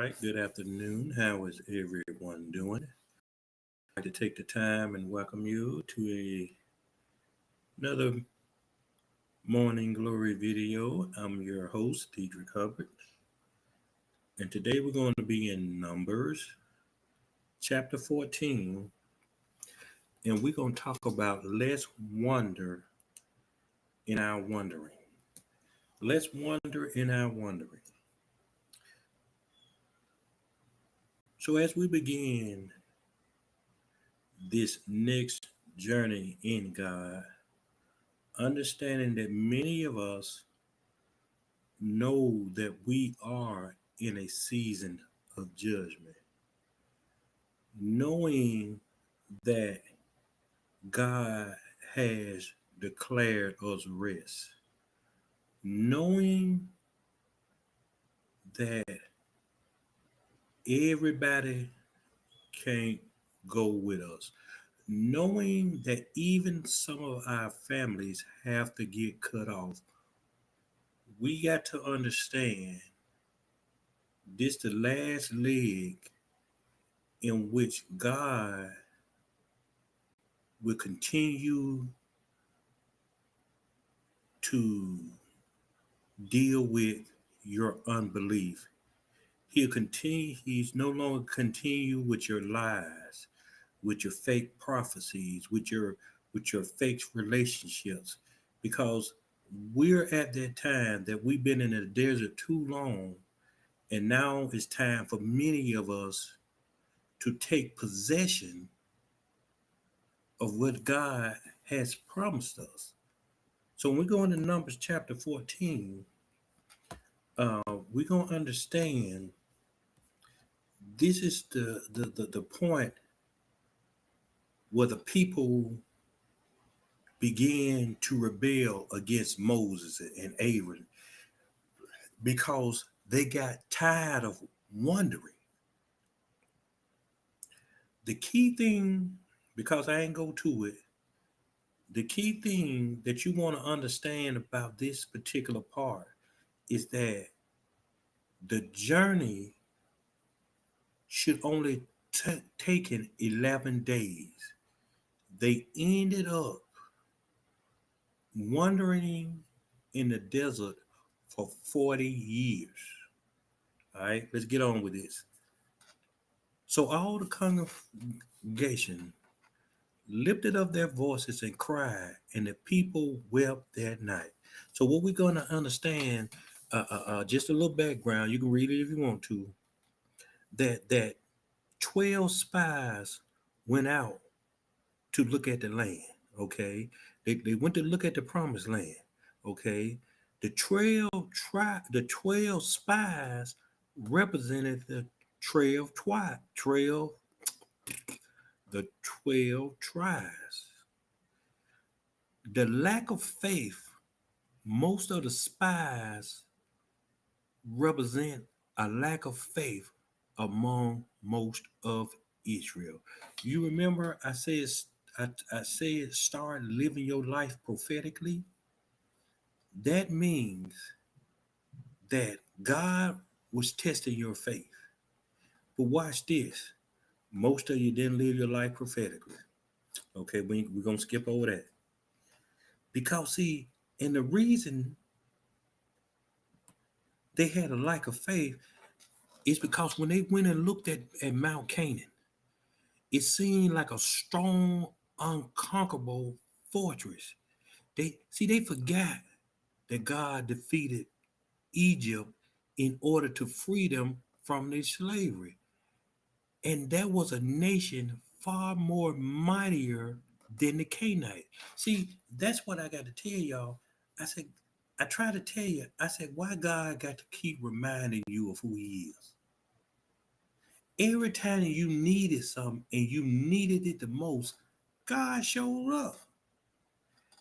right, good afternoon. How is everyone doing? I'd like to take the time and welcome you to another Morning Glory video. I'm your host, Hubbard, and today we're going to be in Numbers chapter 14, and we're going to talk about let's wonder in our wondering. Let's wonder in our wondering. So, as we begin this next journey in God, understanding that many of us know that we are in a season of judgment, knowing that God has declared us rest, knowing that everybody can't go with us, knowing that even some of our families have to get cut off. We got to understand this the last leg in which God will continue to deal with your unbelief. He's no longer continue with your lies, with your fake prophecies, with your fake relationships. Because we're at that time that we've been in the desert too long, and now it's time for many of us to take possession of what God has promised us. So when we go into Numbers chapter 14, we're going to understand this is the point where the people began to rebel against Moses and Aaron because they got tired of wondering. The key thing, because I ain't go to it, the key thing that you want to understand about this particular part is that the journey should only taken 11 days. They ended up wandering in the desert for 40 years. All right, let's get on with this. So all the congregation lifted up their voices and cried, and the people wept that night. So what we're going to understand, just a little background, you can read it if you want to, that 12 spies went out to look at the land, okay? They went to look at the promised land, okay? The 12 spies represented the 12 tribes. The lack of faith, most of the spies represent a lack of faith among most of Israel. You remember I said start living your life prophetically. That means that God was testing your faith. But watch this. Most of you didn't live your life prophetically. Okay, we're going to skip over that. Because, see, and the reason they had a lack of faith is because when they went and looked at Mount Canaan, it seemed like a strong, unconquerable fortress. They forgot that God defeated Egypt in order to free them from their slavery. And that was a nation far more mightier than the Canaanite. See, that's what I got to tell y'all. I try to tell you, I said, why God got to keep reminding you of who he is. Every time you needed something and you needed it the most, God showed up.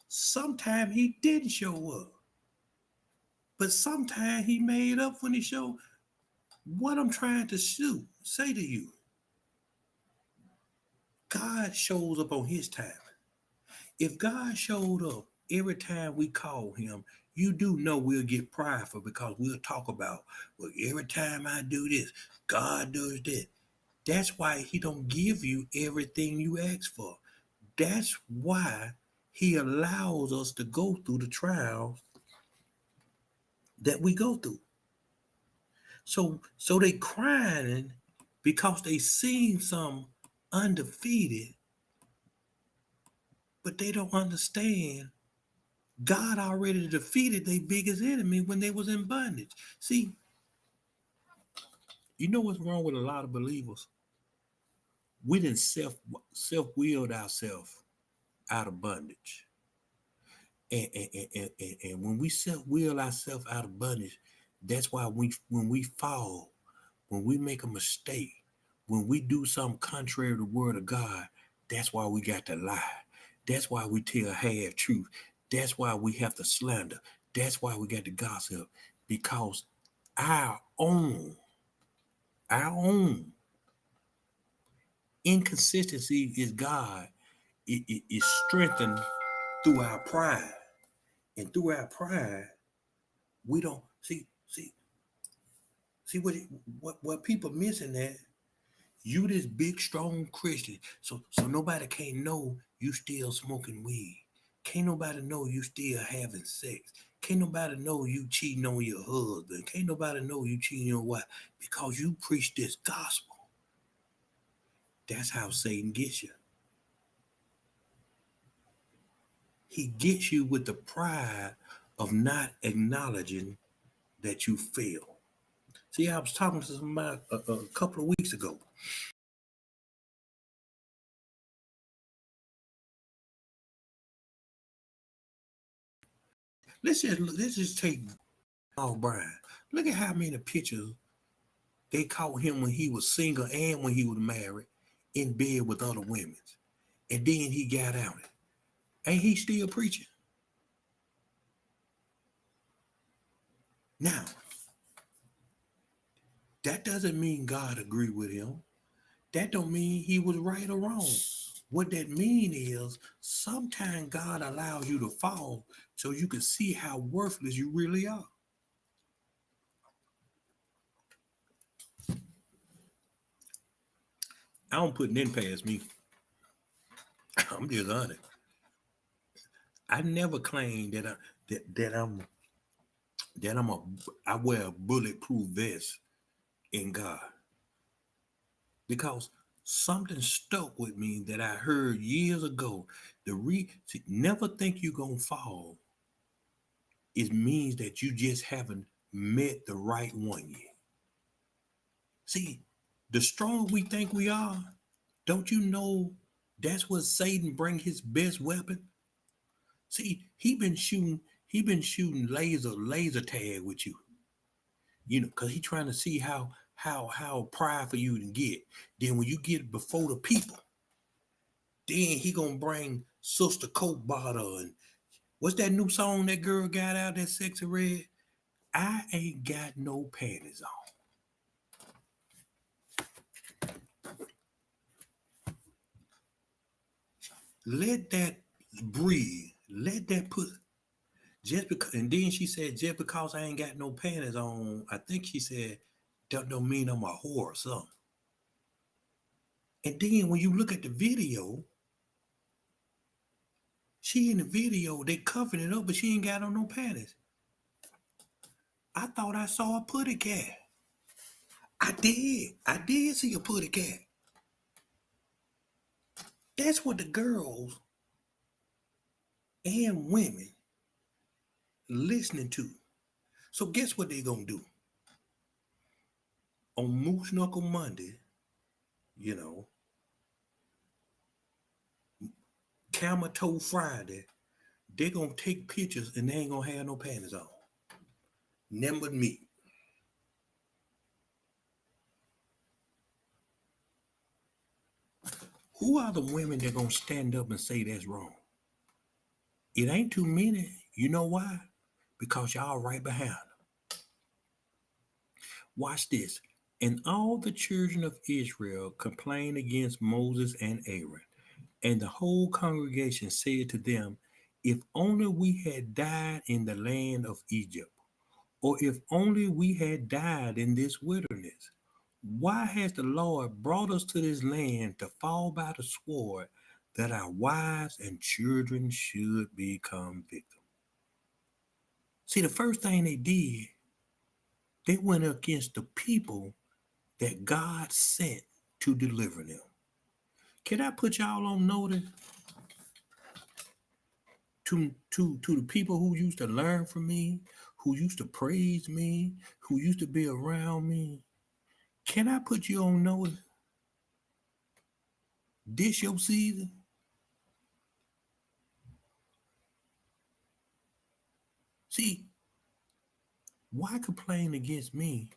Sometimes he didn't show up. But sometimes he made up when he showed. What I'm trying to say to you, God shows up on his time. If God showed up every time we call him, You do know we'll get prideful because we'll talk about, well, every time I do this, God does this. That's why he don't give you everything you ask for. That's why he allows us to go through the trials that we go through. So they crying because they seen some undefeated, but they don't understand God already defeated their biggest enemy when they was in bondage. See, you know what's wrong with a lot of believers? We didn't self-willed ourselves out of bondage. And when we self-will ourselves out of bondage, that's why when we fall, when we make a mistake, when we do something contrary to the word of God, that's why we got to lie. That's why we tell half truth. That's why we have to slander. That's why we got to gossip. Because our own, our own inconsistency is God. It is strengthened through our pride. And through our pride, we don't see what people missing that you this big strong Christian, so nobody can't know you still smoking weed. Can't nobody know you still having sex. Can't nobody know you cheating on your husband. Can't nobody know you cheating on your wife because you preach this gospel. That's how Satan gets you. He gets you with the pride of not acknowledging that you fail. See, I was talking to somebody a couple of weeks ago. Let's just take Paul Bryan. Look at how many pictures they caught him when he was single and when he was married in bed with other women. And then he got out. Ain't he still preaching? Now, that doesn't mean God agreed with him. That don't mean he was right or wrong. What that mean is sometimes God allows you to fall so you can see how worthless you really are. I don't put nothing past me. I'm just honest. I never claim that I wear a bulletproof vest in God because something stuck with me that I heard years ago. Never think you're gonna fall. It means that you just haven't met the right one yet. See, the stronger we think we are, don't you know that's what Satan bring his best weapon? See, he been shooting laser tag with you. Because he trying to see how prideful you can get. Then when you get before the people, then he gonna bring Sister Coke bottle and what's that new song that girl got out that sexy red? I ain't got no panties on. Let that breathe. Let that put just because. And then she said, just because I ain't got no panties on, I think she said, that don't mean I'm a whore or something. And then when you look at the video, she in the video, they covering it up, but she ain't got on no panties. I thought I saw a putty cat. I did. I did see a putty cat. That's what the girls and women listening to. So guess what they gonna do? On Moose Knuckle Monday, you know, Camel Toe Friday, they gonna take pictures and they ain't gonna have no panties on. None but me. Who are the women that gonna stand up and say that's wrong? It ain't too many. You know why? Because y'all right behind them. Watch this. And all the children of Israel complained against Moses and Aaron. And the whole congregation said to them, If only we had died in the land of Egypt, or if only we had died in this wilderness. Why has the Lord brought us to this land to fall by the sword that our wives and children should become victims? See, the first thing they did, they went against the people that God sent to deliver them. Can I put y'all on notice to the people who used to learn from me, who used to praise me, who used to be around me? Can I put you on notice? This your season? See, why complain against me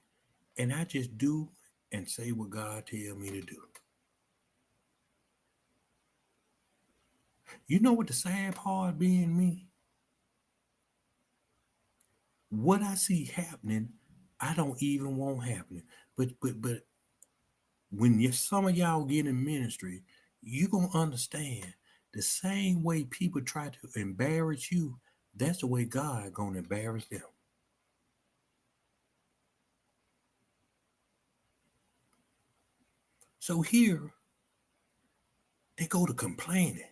and I just do and say what God tell me to do? You know what the sad part being me? What I see happening, I don't even want happening. But when some of y'all get in ministry, you gonna understand the same way people try to embarrass you, that's the way God gonna embarrass them. So here they go to complaining.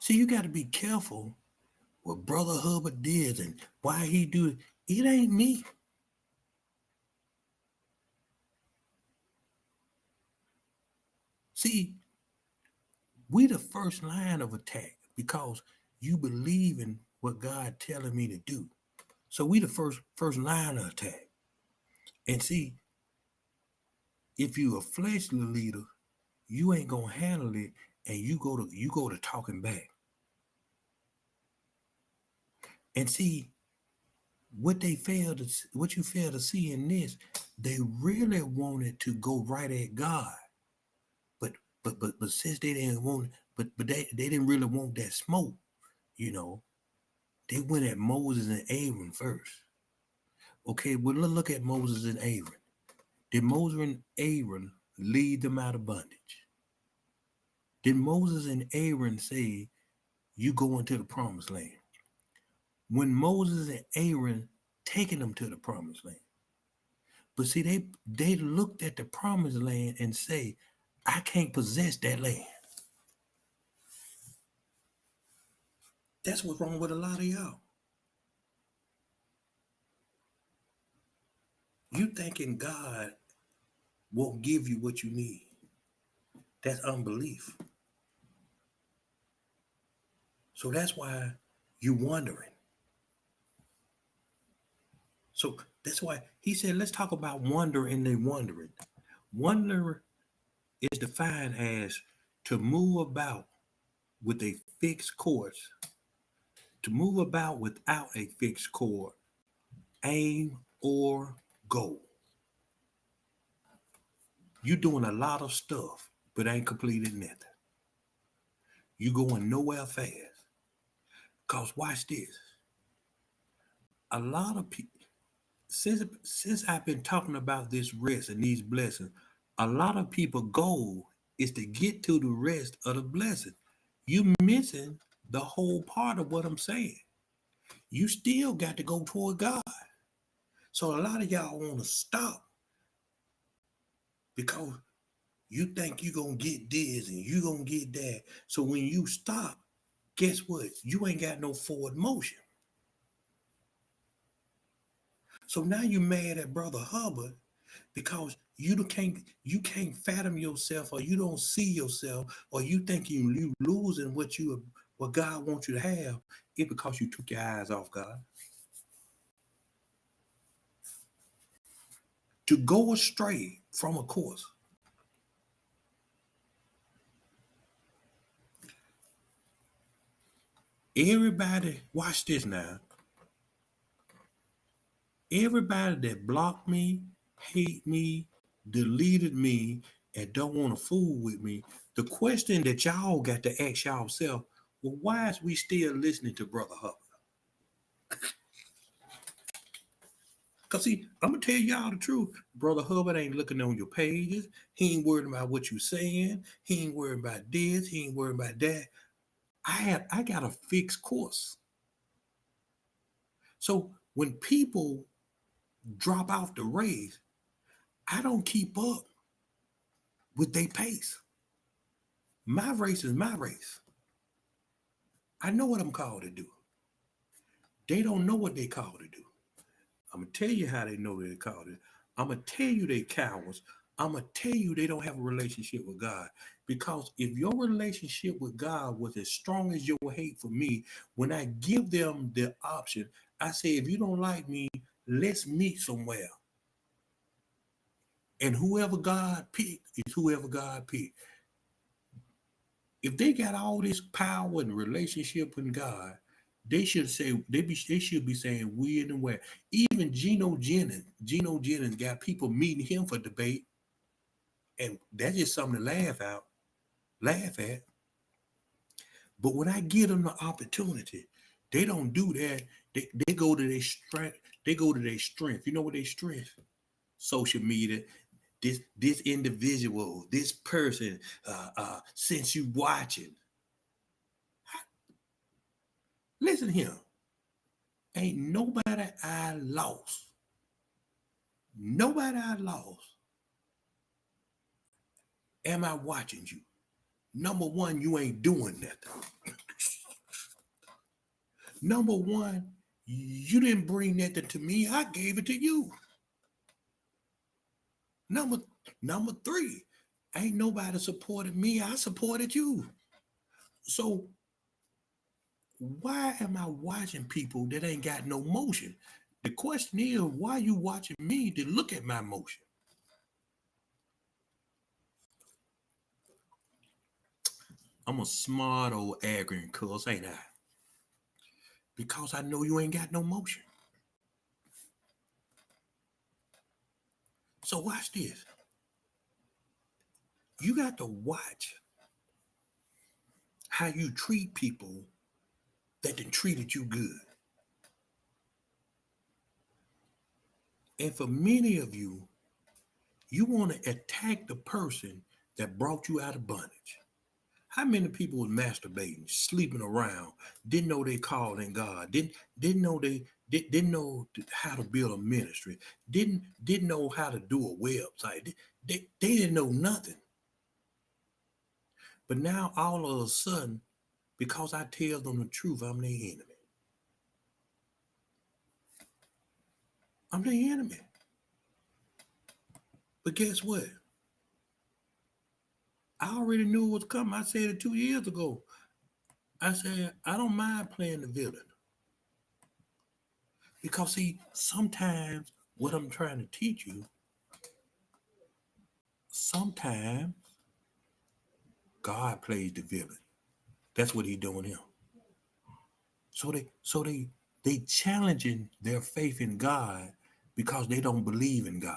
See, you got to be careful what Brother Hubbard did and why he do it. It ain't me. See, we the first line of attack because you believe in what God telling me to do. So we the first line of attack. And see, if you a fleshly leader, you ain't gonna handle it, and you go to talking back. And see, what you fail to see in this, they really wanted to go right at God. But but since they didn't want it, but they didn't really want that smoke, you know. They went at Moses and Aaron first. Okay, well let's look at Moses and Aaron. Did Moses and Aaron lead them out of bondage? Did Moses and Aaron say, you go into the promised land? When Moses and Aaron taking them to the promised land. But see, they looked at the promised land and say, I can't possess that land. That's what's wrong with a lot of y'all. You thinking God won't give you what you need. That's unbelief. So that's why you're wondering. So that's why he said, let's talk about wonder and the wondering. Wonder is defined as to move about with a fixed course, to move about without a fixed course, aim, or goal. You're doing a lot of stuff, but ain't completed nothing. You going nowhere fast. Cause watch this. A lot of people, since I've been talking about this rest and these blessings, a lot of people goal is to get to the rest of the blessing. You missing the whole part of what I'm saying. You still got to go toward God. So a lot of y'all want to stop because you think you're going to get this and you're going to get that. So when you stop, guess what? You ain't got no forward motion. So now you're mad at Brother Hubbard because you can't fathom yourself, or you don't see yourself, or you think you losing what God wants you to have. It's because you took your eyes off God. To go astray from a course. Everybody, watch this now. Everybody that blocked me, hate me, deleted me, and don't want to fool with me, the question that y'all got to ask yourself, well, why is we still listening to Brother Hubbard? Because see, I'm going to tell y'all the truth. Brother Hubbard ain't looking on your pages. He ain't worried about what you're saying. He ain't worried about this. He ain't worried about that. I got a fixed course. So when people drop off the race, I don't keep up with their pace. My race is my race. I know what I'm called to do. They don't know what they called to do. I'm gonna tell you how they know they're called it. I'm gonna tell you they cowards. I'm gonna tell you they don't have a relationship with God. Because if your relationship with God was as strong as your hate for me, when I give them the option, I say, if you don't like me, let's meet somewhere. And whoever God picked is whoever God picked. If they got all this power and relationship with God, they should say they should be saying we in the way. Even Geno Jennings got people meeting him for debate, and that's just something to laugh at. But when I give them the opportunity, they don't do that. They go to their strength. They go to their strength. You know what their strength? Social media. This individual, this person, since you watching, listen here. Ain't nobody I lost. Nobody I lost. Am I watching you? Number one, you ain't doing nothing. Number one, you didn't bring nothing to me. I gave it to you. Number number three, ain't nobody supported me. I supported you. So why am I watching people that ain't got no motion? The question is, why you watching me to look at my motion? I'm a smart old arrogant cuss, ain't I? Because I know you ain't got no motion. So watch this. You got to watch how you treat people that done treated you good. And for many of you, you want to attack the person that brought you out of bondage. How many people was masturbating, sleeping around, didn't know they called in God, didn't know didn't know how to build a ministry, didn't know how to do a website. They didn't know nothing. But now all of a sudden, because I tell them the truth, I'm their enemy. I'm their enemy. But guess what? I already knew it was coming. I said it 2 years ago. I said, I don't mind playing the villain. Because see, sometimes what I'm trying to teach you, sometimes God plays the villain. That's what he's doing here. So they challenging their faith in God because they don't believe in God.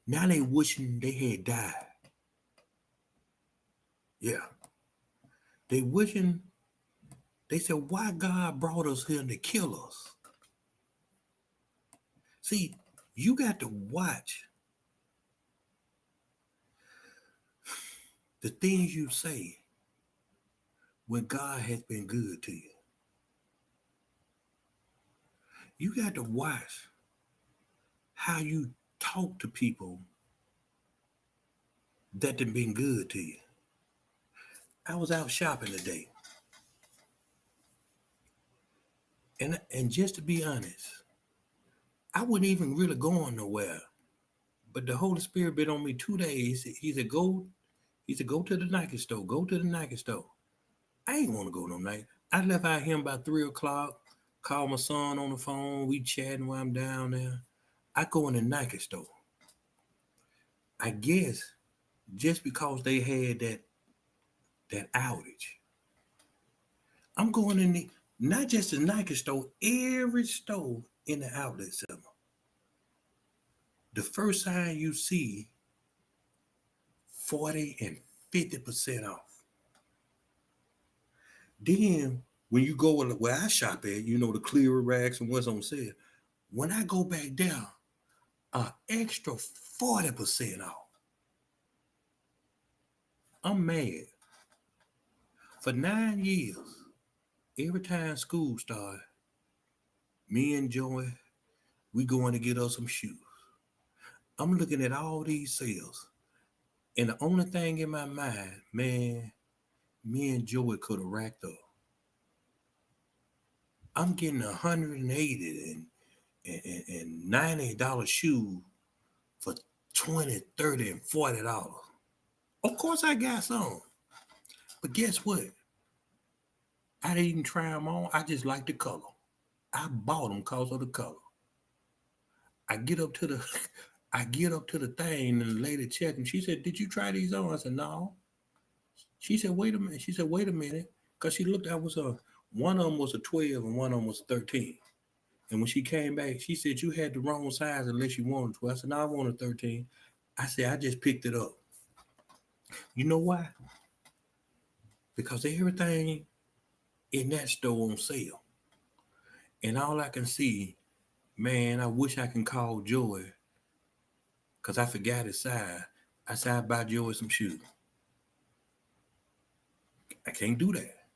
Now they wishing they had died. Yeah. They wishing, they said, why God brought us here to kill us? See, you got to watch the things you say when God has been good to you. You got to watch how you talk to people that have been good to you. I was out shopping today. And just to be honest, I wasn't even really going nowhere. But the Holy Spirit been on me 2 days. He said, go to the Nike store. Go to the Nike store. I ain't want to go no night. I left out here about 3 o'clock, called my son on the phone. We chatting while I'm down there. I go in the Nike store. I guess just because they had that outage. I'm going in not just the Nike store, every store in the outlet center. The first sign you see 40 and 50% off. Then when you go where I shop at, you know, the clear racks and what's on sale. When I go back down, an extra 40% off. I'm mad. For 9 years, every time school started, me and Joey, we going to get us some shoes. I'm looking at all these sales, and the only thing in my mind, man, me and Joey could have racked up. I'm getting 180 and $90 shoes for 20, 30, and $40. Of course I got some. But guess what? I didn't even try them on. I just like the color. I bought them because of the color. I get up to the I get up to the thing and the lady checked and she said, "Did you try these on?" I said, "No." She said, "Wait a minute." She said, "Wait a minute." Because she looked, I was one of them was a 12 and one of them was a 13. And when she came back, she said, "You had the wrong size unless you wanted 12." I said, "No, I wanted 13." I said, "I just picked it up." You know why? Because everything in that store on sale. And all I can see, man, I wish I can call Joy because I forgot his size. I said, "I'd buy Joy some shoes." I can't do that.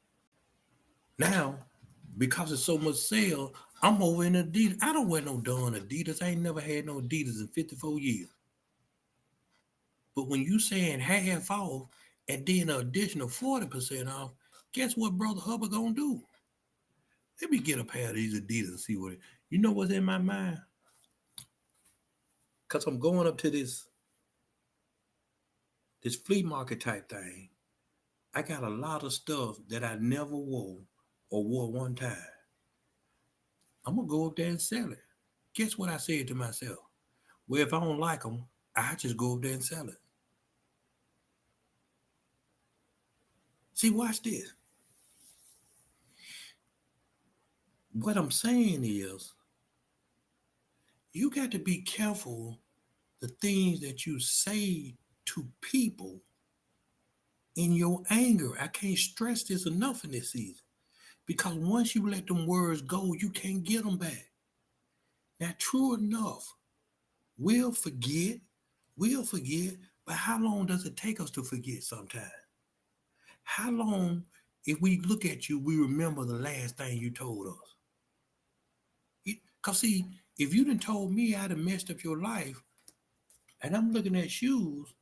Now, because it's so much sale, I'm over in Adidas. I don't wear no darn Adidas. I ain't never had no Adidas in 54 years. But when you saying half off and then an additional 40% off, guess what Brother Hubbard gonna do? Let me get a pair of these Adidas and see what it. You know what's in my mind? Cause I'm going up to this flea market type thing. I got a lot of stuff that I never wore or wore one time. I'm gonna go up there and sell it. Guess what I said to myself? Well, if I don't like them, I just go up there and sell it. See, watch this. What I'm saying is, you got to be careful the things that you say to people in your anger. I can't stress this enough in this season because once you let them words go, you can't get them back. Now, true enough, we'll forget, we'll forget, but how long does it take us to forget sometimes? How long, if we look at you, we remember the last thing you told us? Because, see, if you done told me I'd have messed up your life, and I'm looking at shoes,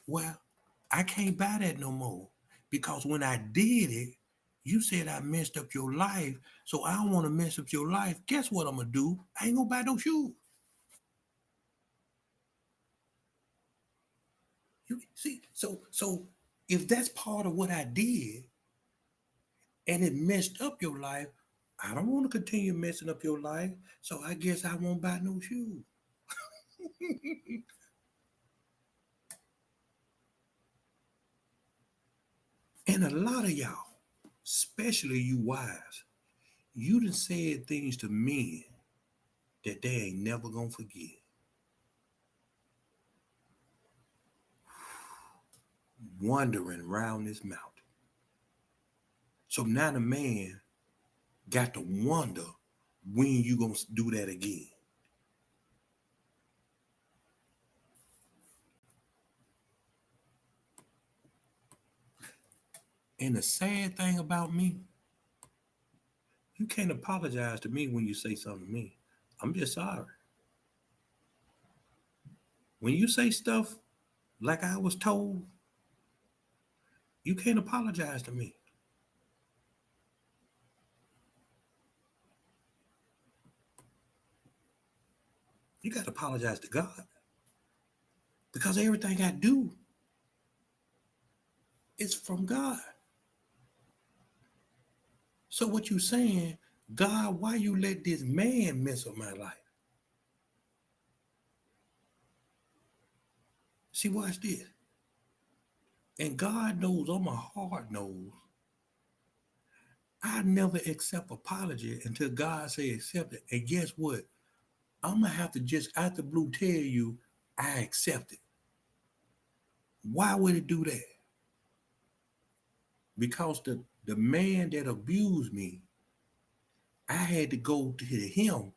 well, I can't buy that no more. Because when I did it, you said I messed up your life, so I don't want to mess up your life. Guess what I'm going to do? I ain't going to buy no shoes. You see, so if that's part of what I did and it messed up your life, I don't want to continue messing up your life, so I guess I won't buy no shoes. And a lot of y'all, especially you wives, you done said things to men that they ain't never gonna forget. Wandering around this mountain. So now the man got to wonder when you gonna do that again. And the sad thing about me, you can't apologize to me when you say something to me. I'm just sorry. When you say stuff like I was told, you can't apologize to me. You got to apologize to God because everything I do is from God. So what you saying, God, why you let this man mess up my life? See, watch this. And God knows I'm a hard nose. I never accept apology until God say accept it. And guess what? I'm gonna have to just out the blue tell you I accept it. Why would it do that? Because the man that abused me, I had to go to him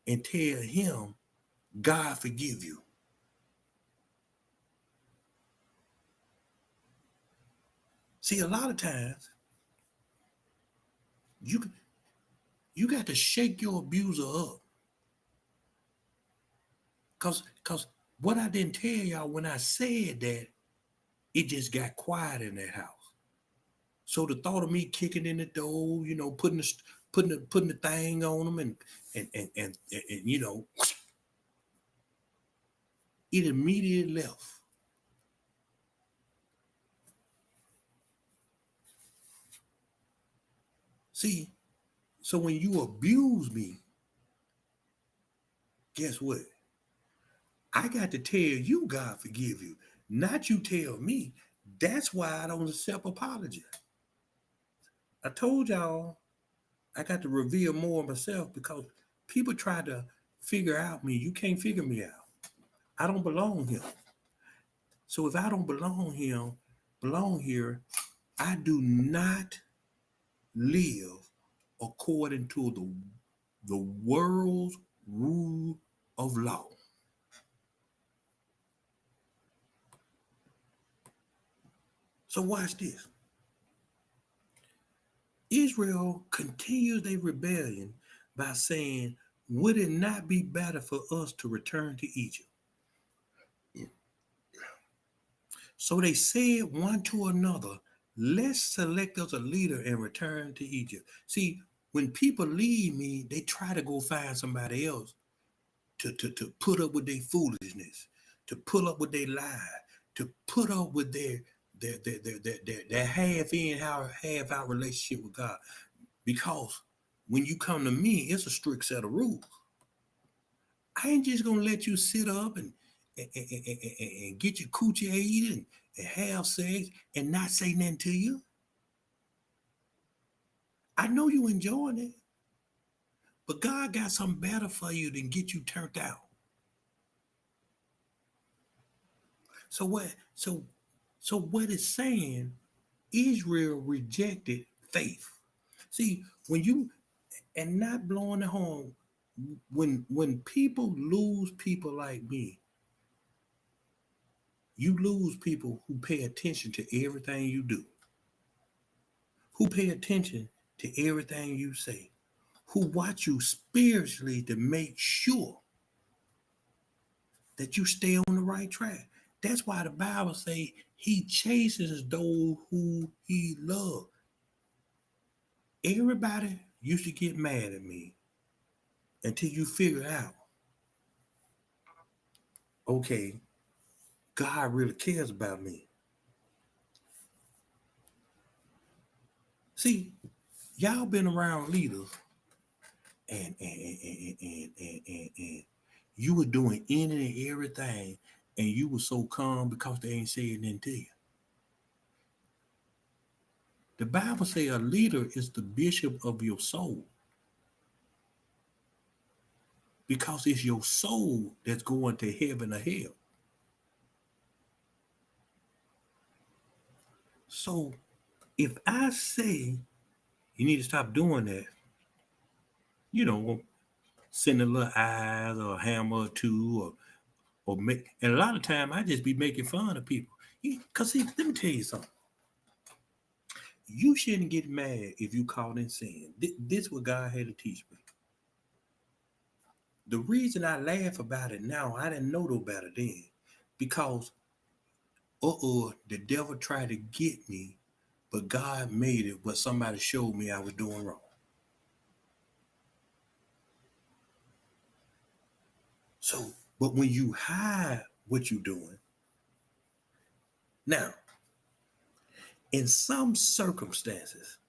and tell him, God forgive you. See, a lot of times You you got to shake your abuser up. Cause what I didn't tell y'all when I said that, it just got quiet in that house. So the thought of me kicking in the door, putting the thing on them and it immediately left. See, so when you abuse me, guess what? I got to tell you God forgive you, not you tell me. That's why I don't accept apology. I told y'all I got to reveal more of myself because people try to figure out me. You can't figure me out. I don't belong here. So if I don't belong here, I do not live according to the world's rule of law. So watch this. Israel continues their rebellion by saying, would it not be better for us to return to Egypt? So they said one to another, let's select us a leader and return to Egypt. See, when people leave me, they try to go find somebody else to put up with their foolishness, to put up with their lie, to put up with their half in, half out relationship with God. Because when you come to me, it's a strict set of rules. I ain't just gonna let you sit up and get your coochie ate and have sex and not say nothing to you. I know you enjoying it, but God got something better for you than get you turned out. So what? So what it's saying? Israel rejected faith. See, when you and not blowing the horn, when people lose people like me, you lose people who pay attention to everything you do, who pay attention to everything you say, who watch you spiritually to make sure that you stay on the right track. That's why the Bible say he chases those who he loves. Everybody used to get mad at me until you figure out, okay, God really cares about me. See, y'all been around leaders and you were doing any and everything, and you were so calm because they ain't saying nothing to you. The Bible say a leader is the bishop of your soul because it's your soul that's going to heaven or hell. So if I say you need to stop doing that, you know, send a little eyes or a hammer or two or make, and a lot of time I just be making fun of people. Because see, let me tell you something. You shouldn't get mad if you caught in sin. This is what God had to teach me. The reason I laugh about it now, I didn't know no better then. Because the devil tried to get me, but God made it what somebody showed me I was doing wrong. So, but when you hide what you're doing, now, in some circumstances,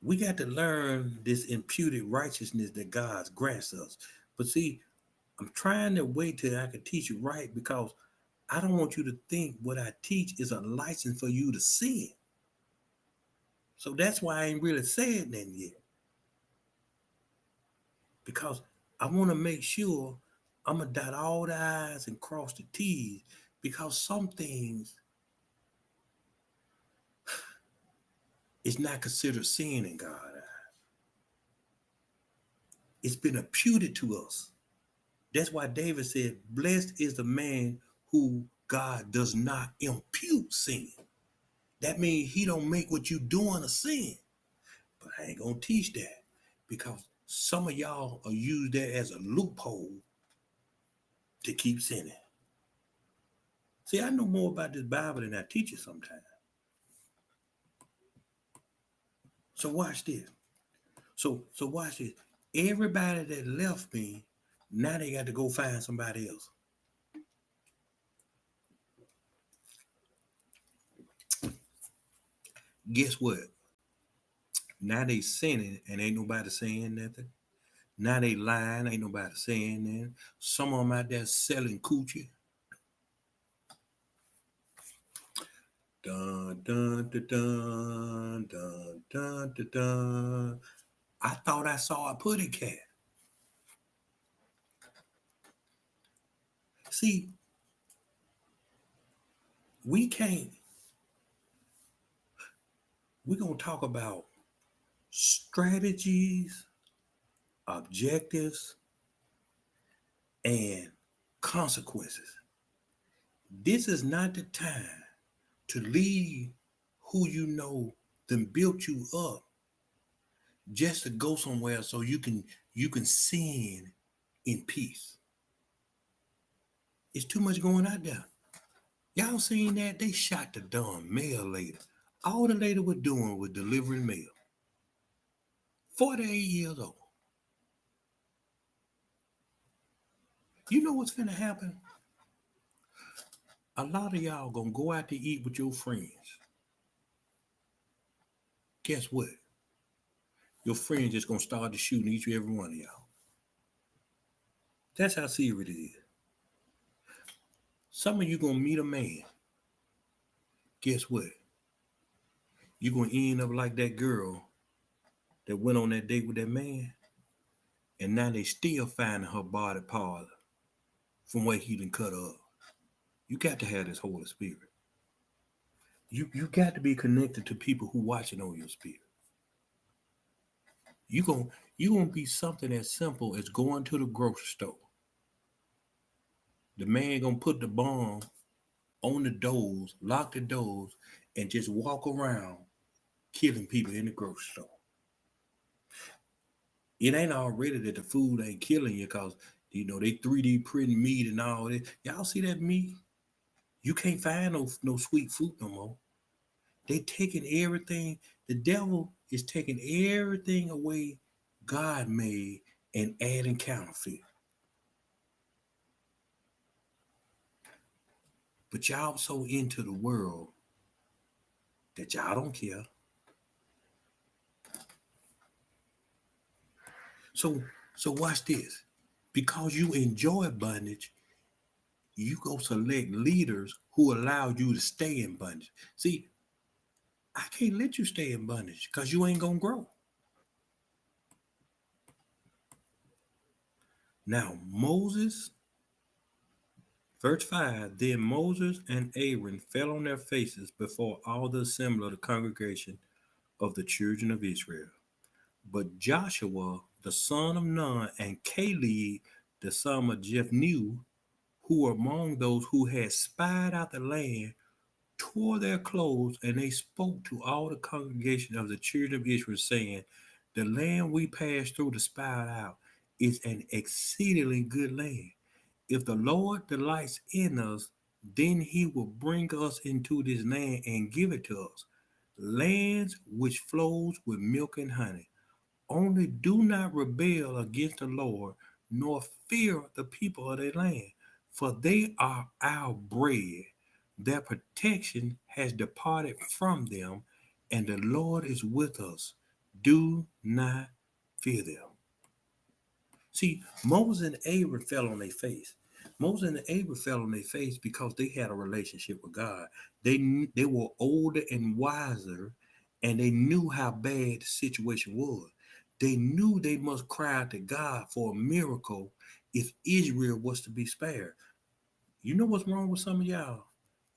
we got to learn this imputed righteousness that God grants us. But see, I'm trying to wait till I can teach you right because I don't want you to think what I teach is a license for you to sin. So that's why I ain't really said nothing yet. Because I want to make sure I'm going to dot all the I's and cross the T's because some things is not considered sin in God's eyes. It's been imputed to us. That's why David said, blessed is the man who God does not impute sin. That means he don't make what you doing a sin. But I ain't gonna teach that because some of y'all are use that as a loophole to keep sinning. See, I know more about this Bible than I teach it sometimes. So watch this. So watch this. Everybody that left me, now they got to go find somebody else. Guess what? Now they sinning and ain't nobody saying nothing. Now they lying, ain't nobody saying nothing. Some of them out there selling coochie. Dun dun dun dun dun dun dun dun. I thought I saw a putty cat. See, we can't. We're gonna talk about strategies, objectives, and consequences. This is not the time to leave who you know then built you up just to go somewhere so you can sin in peace. It's too much going out there. Y'all seen that? They shot the dumb mail lady. All the lady was doing was delivering mail. 48 years old. You know what's finna happen? A lot of y'all gonna go out to eat with your friends. Guess what? Your friends just gonna start to shooting each and every one of y'all. That's how serious it is. Some of you gonna meet a man. Guess what? You gonna end up like that girl that went on that date with that man, and now they still finding her body part from where he done cut her up. You got to have this Holy Spirit. You got to be connected to people who watching on your spirit. You gon' you gonna be something as simple as going to the grocery store. The man gonna put the bomb on the doors, lock the doors, and just walk around killing people in the grocery store. It ain't already that the food ain't killing you because they 3D printing meat and all that. Y'all see that meat? You can't find no sweet fruit no more. They taking everything. The devil is taking everything away God made and adding counterfeit. But y'all so into the world that y'all don't care. So watch this. Because you enjoy bondage, you go select leaders who allow you to stay in bondage. See, I can't let you stay in bondage because you ain't gonna grow. Now Moses, verse 5, then Moses and Aaron fell on their faces before all the assembly of the congregation of the children of Israel. But Joshua, the son of Nun, and Caleb, the son of Jephunneh, who were among those who had spied out the land, tore their clothes, and they spoke to all the congregation of the children of Israel, saying, the land we passed through to spy out is an exceedingly good land. If the Lord delights in us, then he will bring us into this land and give it to us, lands which flows with milk and honey. Only do not rebel against the Lord, nor fear the people of their land, for they are our bread. Their protection has departed from them, and the Lord is with us. Do not fear them. See, Moses and Aaron fell on their face. Moses and Aaron fell on their face because they had a relationship with God. They were older and wiser, and they knew how bad the situation was. They knew they must cry to God for a miracle if Israel was to be spared. You know what's wrong with some of y'all?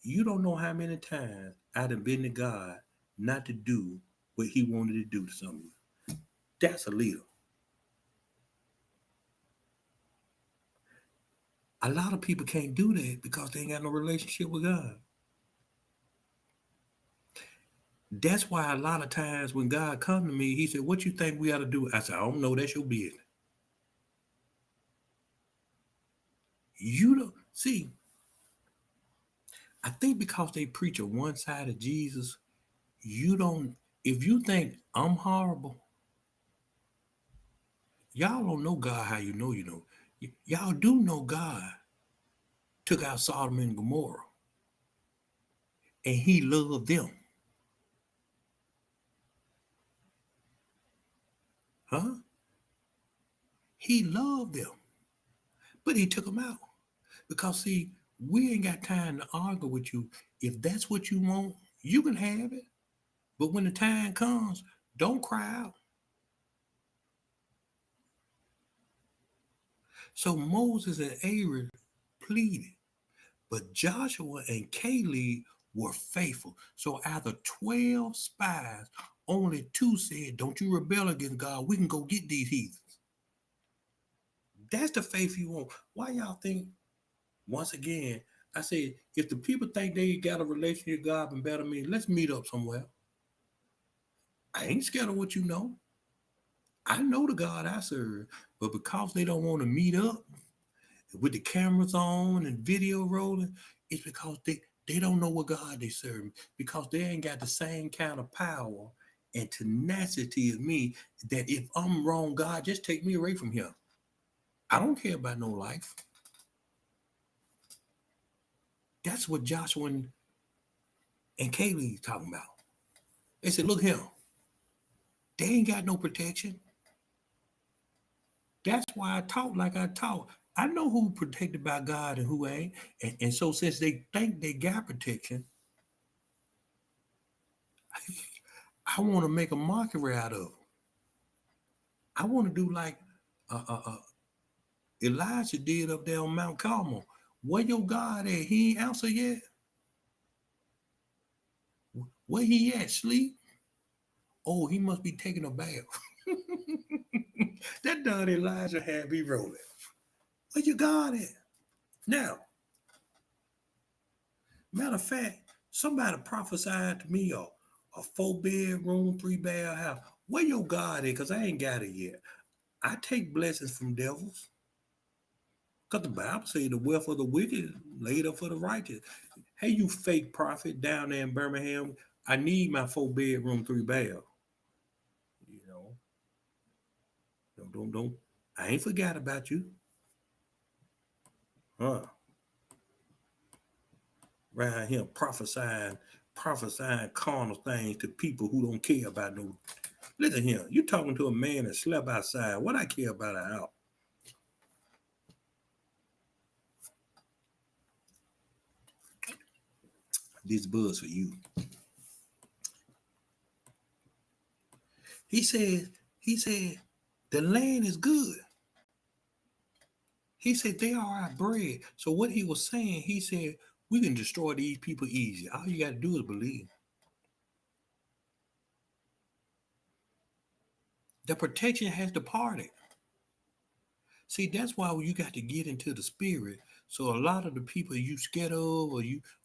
You don't know how many times I'd have been to God not to do what he wanted to do to some of you. That's a leader. A lot of people can't do that because they ain't got no relationship with God. That's why a lot of times when God come to me, he said, what you think we ought to do? I said, I don't know. That's your business. You don't see, I think because they preach a one side of Jesus, you don't, if you think I'm horrible, y'all don't know God how you know you know. Y'all do know God took out Sodom and Gomorrah and he loved them. Huh? He loved them, but he took them out. Because see, we ain't got time to argue with you. If that's what you want, you can have it. But when the time comes, don't cry out. So Moses and Aaron pleaded, but Joshua and Caleb were faithful. So out of 12 spies, only two said, don't you rebel against God. We can go get these heathens. That's the faith you want. Why y'all think, once again, I said, if the people think they got a relationship with God and better me, let's meet up somewhere. I ain't scared of what you know. I know the God I serve, but because they don't want to meet up with the cameras on and video rolling, it's because they don't know what God they serve, because they ain't got the same kind of power and tenacity as me, that if I'm wrong, God, just take me away from here. I don't care about no life. That's what Joshua and Caleb talking about. They said, look here, they ain't got no protection. That's why I talk like I talk. I know who protected by God and who ain't. And so since they think they got protection, I want to make a mockery out of them. I want to do like Elijah did up there on Mount Carmel. Where your God at? He ain't answer yet. Where he at? Sleep? Oh, he must be taking a bath. That done Elijah had me rolling. Where your God at? Now, matter of fact, somebody prophesied to me a 4 bedroom, 3 bath house. Where your God at? Because I ain't got it yet. I take blessings from devils. Because the Bible says the wealth of the wicked laid up for the righteous. Hey, you fake prophet down there in Birmingham, I need my 4 bedroom, 3 bath. You know, don't. I ain't forgot about you. Huh? Right here prophesying carnal things to people who don't care about no. Listen here, you talking to a man that slept outside. What I care about a house? This buzz for you. He said, the land is good. He said they are our bread. So what he was saying, he said, we can destroy these people easy. All you got to do is believe. The protection has departed. See, that's why you got to get into the spirit. So a lot of the people you scared of,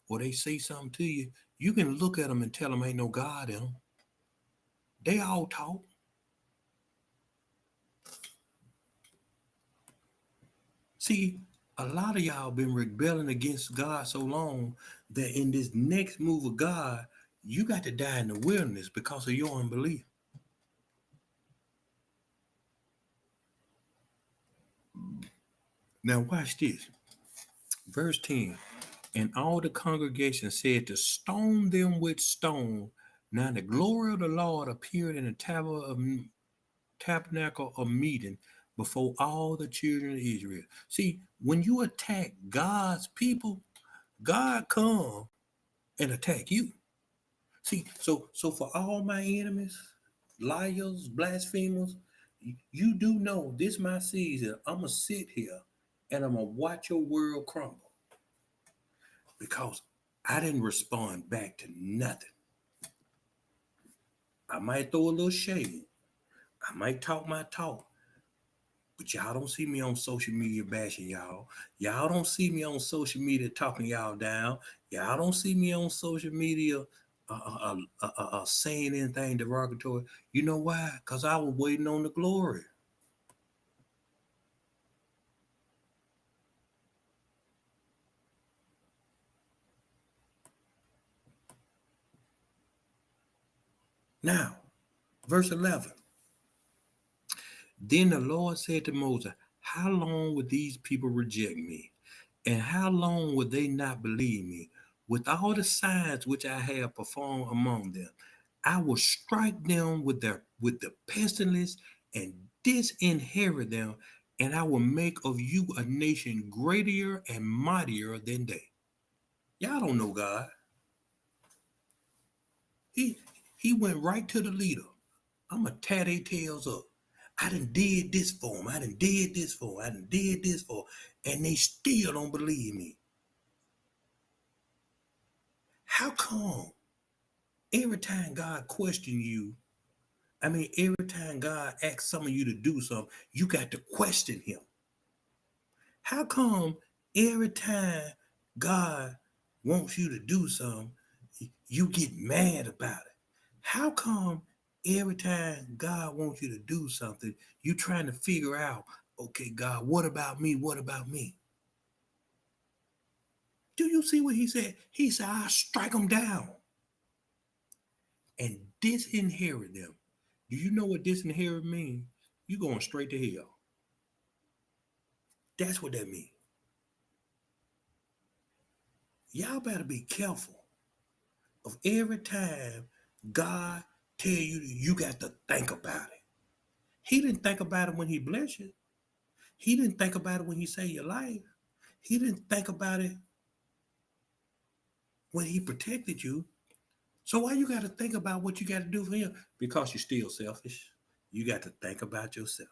or they say something to you, you can look at them and tell them ain't no God in them. They all talk. See, a lot of y'all been rebelling against God so long that in this next move of God, you got to die in the wilderness because of your unbelief. Now watch this. Verse 10. And all the congregation said to stone them with stone. Now the glory of the Lord appeared in the tabernacle of meeting before all the children of Israel. See, when you attack God's people, God come and attack you. See, so for all my enemies, liars, blasphemers, you do know this my season. I'm gonna sit here and I'm gonna watch your world crumble because I didn't respond back to nothing. I might throw a little shade. I might talk my talk, but y'all don't see me on social media bashing y'all. Y'all don't see me on social media talking y'all down. Y'all don't see me on social media saying anything derogatory. You know why? Because I was waiting on the glory. Now, verse 11. Then the Lord said to Moses, how long would these people reject me? And how long would they not believe me? With all the signs which I have performed among them, I will strike them with the pestilence and disinherit them, and I will make of you a nation greater and mightier than they. Y'all don't know God. He he went right to the leader. I'm going to tear their tails up. I done did this for them. I done did this for them. I done did this for them. And they still don't believe me. How come every time God question you, I mean, every time God asks some of you to do something, you got to question him? How come every time God wants you to do something, you get mad about it? How come every time God wants you to do something, you trying to figure out, okay, God, what about me? What about me? Do you see what he said? He said, I'll strike them down and disinherit them. Do you know what disinherit means? You going straight to hell. That's what that means. Y'all better be careful of every time God tell you you got to think about it. He didn't think about it when he blessed you. He didn't think about it when he saved your life. He didn't think about it when he protected you. So why you got to think about what you got to do for him? Because you're still selfish. You got to think about yourself.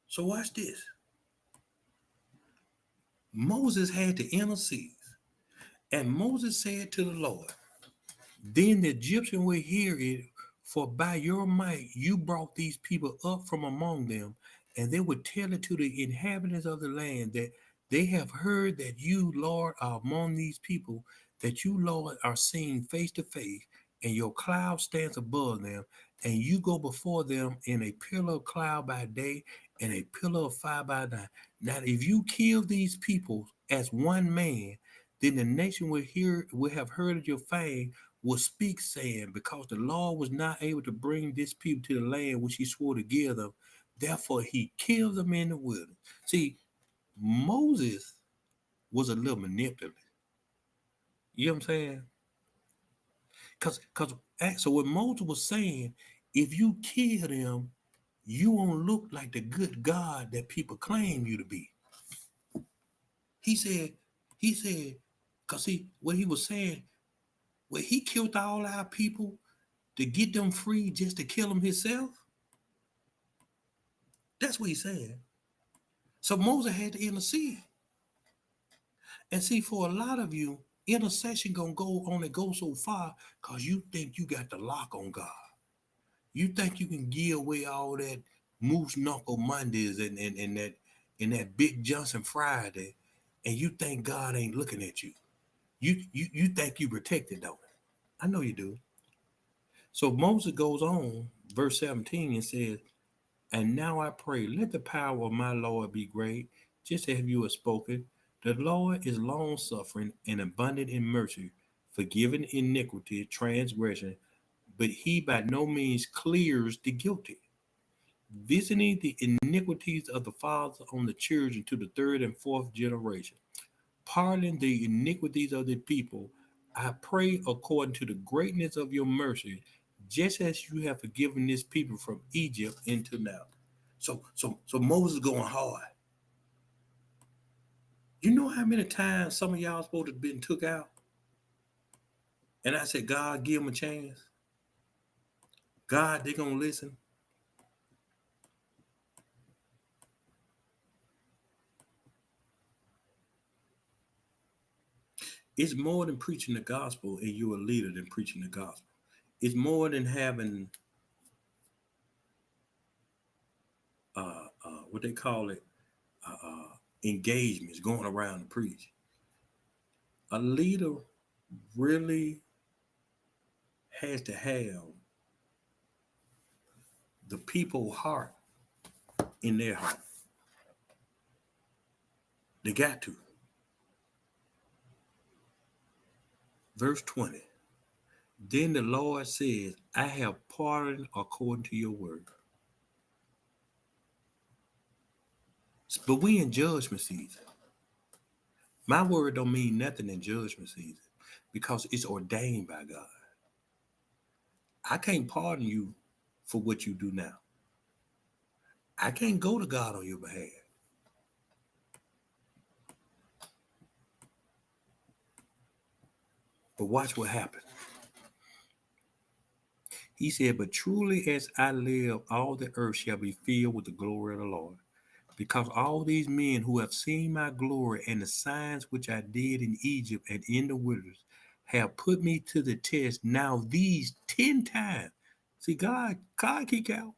So watch this. Moses had to intercede. And Moses said to the Lord, then the Egyptian will hear it, for by your might you brought these people up from among them, and they would tell it to the inhabitants of the land that they have heard that you, Lord, are among these people, that you, Lord, are seen face to face, and your cloud stands above them, and you go before them in a pillar of cloud by day and a pillar of fire by night. Now, if you kill these people as one man, then the nation will have heard of your fame, will speak, saying, because the Lord was not able to bring this people to the land which he swore to give them, therefore he killed them in the wilderness. See, Moses was a little manipulative. You know what I'm saying? Because so what Moses was saying, if you kill them, you won't look like the good God that people claim you to be. He said, because see, what he was saying, well, he killed all our people to get them free just to kill them himself. That's what he's saying. So Moses had to intercede. And see, for a lot of you, intercession gonna go only go so far because you think you got the lock on God. You think you can give away all that Moose Knuckle Mondays and that Big Johnson Friday, and you think God ain't looking at you. You think you protected, don't it? I know you do. So Moses goes on, verse 17, and says, and now I pray, let the power of my Lord be great, just as you have spoken. The Lord is long suffering and abundant in mercy, forgiving iniquity, transgression, but he by no means clears the guilty, visiting the iniquities of the fathers on the children to the third and fourth generation, pardoning the iniquities of the people. I pray according to the greatness of your mercy, just as you have forgiven this people from Egypt until now. So Moses going hard. You know how many times some of y'all supposed to have been took out? And I said, God, give them a chance. God, they gonna listen. It's more than preaching the gospel and you're a leader than preaching the gospel. It's more than having what they call it, engagements, going around to preach. A leader really has to have the people heart in their heart. They got to. Verse 20. Then the Lord says, I have pardoned according to your word. But we in judgment season. My word don't mean nothing in judgment season because it's ordained by God. I can't pardon you for what you do now. I can't go to God on your behalf. But watch what happens. He said, but truly as I live, all the earth shall be filled with the glory of the Lord. Because all these men who have seen my glory and the signs which I did in Egypt and in the wilderness have put me to the test now these 10 times. See, God kick out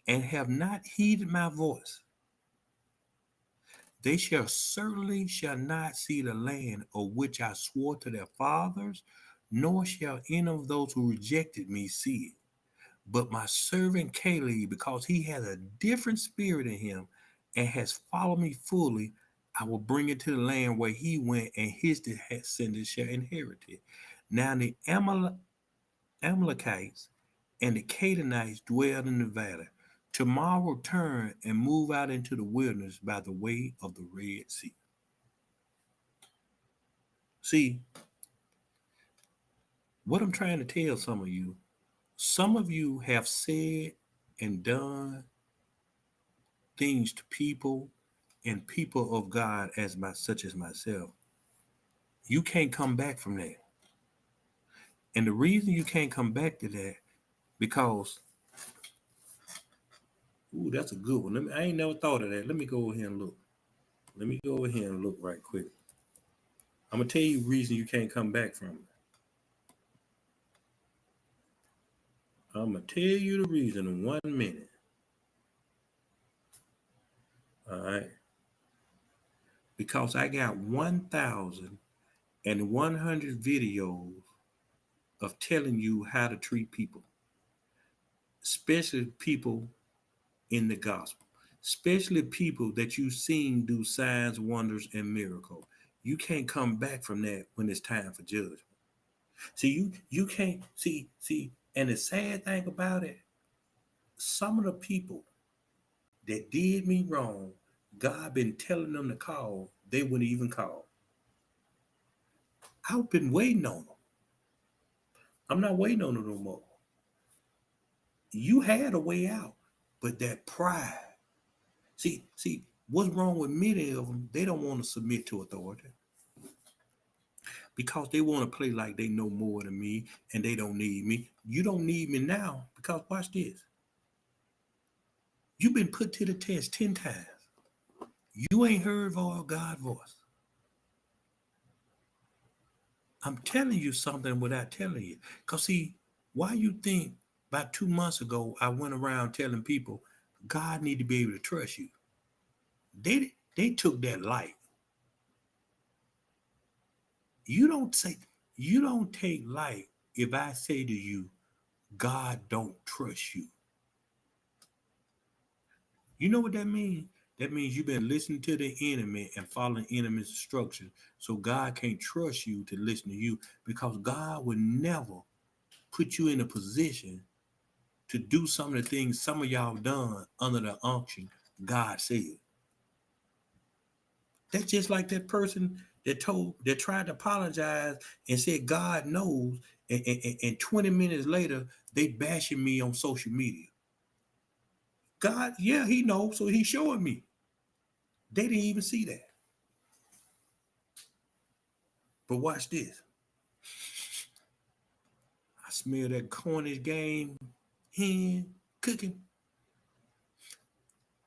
and have not heeded my voice. They shall not see the land of which I swore to their fathers, nor shall any of those who rejected me see it. But my servant Caleb, because he has a different spirit in him and has followed me fully, I will bring it to the land where he went, and his descendants shall inherit it. Now the Amalekites and the Canaanites dwelled in the valley. Tomorrow turn and move out into the wilderness by the way of the Red Sea. See, what I'm trying to tell some of you have said and done things to people and people of God such as myself. You can't come back from that. And the reason you can't come back to that, because, that's a good one. I ain't never thought of that. Let me go over here and look. Let me go over here and look right quick. I'm going to tell you the reason you can't come back from it. I'm going to tell you the reason in 1 minute. All right. Because I got 1,100 videos of telling you how to treat people, especially people in the gospel, especially people that you've seen do signs, wonders, and miracles. You can't come back from that when it's time for judgment. See, you can't see, and the sad thing about it, some of the people that did me wrong, God been telling them to call, they wouldn't even call. I've been waiting on them. I'm not waiting on them no more. You had a way out, but that pride. See, what's wrong with many of them? They don't want to submit to authority because they want to play like they know more than me and they don't need me. You don't need me now because watch this. You've been put to the test 10 times. You ain't heard God's voice. I'm telling you something without telling you. Because see, why you think about 2 months ago, I went around telling people God need to be able to trust you. They took that light. You don't take light if I say to you, God don't trust you. You know what that means? That means you've been listening to the enemy and following enemy's instructions. So God can't trust you to listen to you because God would never put you in a position to do some of the things some of y'all done under the unction God said. That's just like that person that tried to apologize and said God knows, and 20 minutes later they bashing me on social media. God, yeah, he knows, so he's showing me. They didn't even see that. But watch this. I smell that Cornish game hen cooking.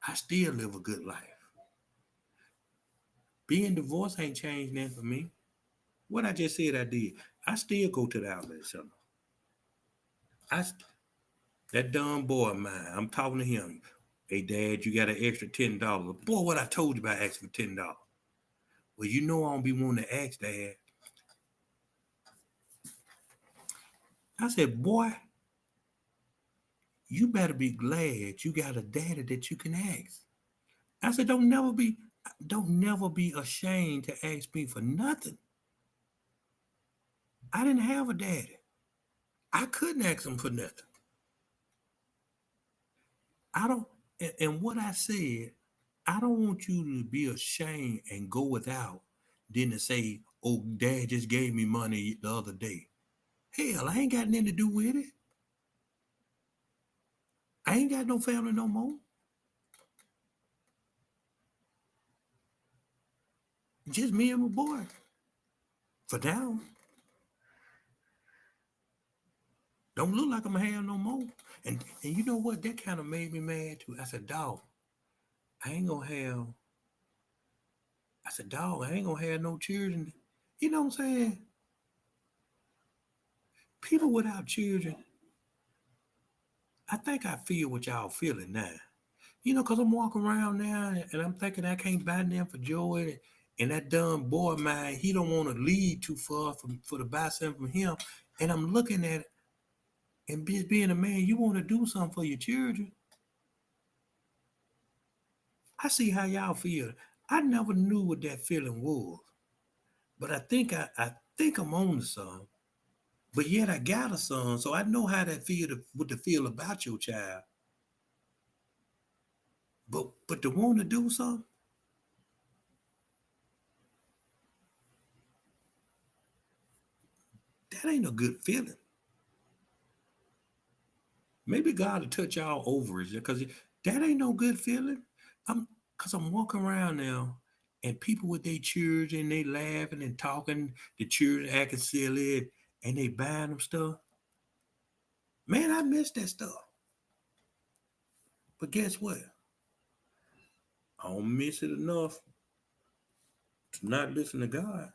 I still live a good life. Being divorced ain't changed nothing for me. What I just said I did. I still go to the outlet center. That dumb boy of mine, I'm talking to him. Hey, Dad, you got an extra $10. Boy, what I told you about asking for $10. Well, you know I don't be wanting to ask Dad. I said, boy, you better be glad you got a daddy that you can ask. I said, don't never be ashamed to ask me for nothing. I didn't have a daddy. I couldn't ask him for nothing. I don't, and what I said, I don't want you to be ashamed and go without, then to say, oh, Dad just gave me money the other day. Hell, I ain't got nothing to do with it. I ain't got no family no more. Just me and my boy. For now, don't look like I'm gonna have no more. And you know what? That kind of made me mad too. I said, dog, I ain't gonna have. I said, dog, I ain't gonna have no children. You know what I'm saying? People without children, I think I feel what y'all feeling now. You know, cause I'm walking around now and I'm thinking I can't buy nothing for Joy. And that dumb boy of mine, he don't want to lead too far for to buy something from him. And I'm looking at it and being a man, you want to do something for your children. I see how y'all feel. I never knew what that feeling was, but I think I'm on to something. But yet I got a son, so I know how that feel what to feel about your child. But to want to do something, that ain't a good feeling. Maybe God will touch y'all over it because that ain't no good feeling. I'm because I'm walking around now and people with their children, they laughing and talking, the children acting silly and they buying them stuff. Man, I miss that stuff. But guess what? I don't miss it enough to not listen to God.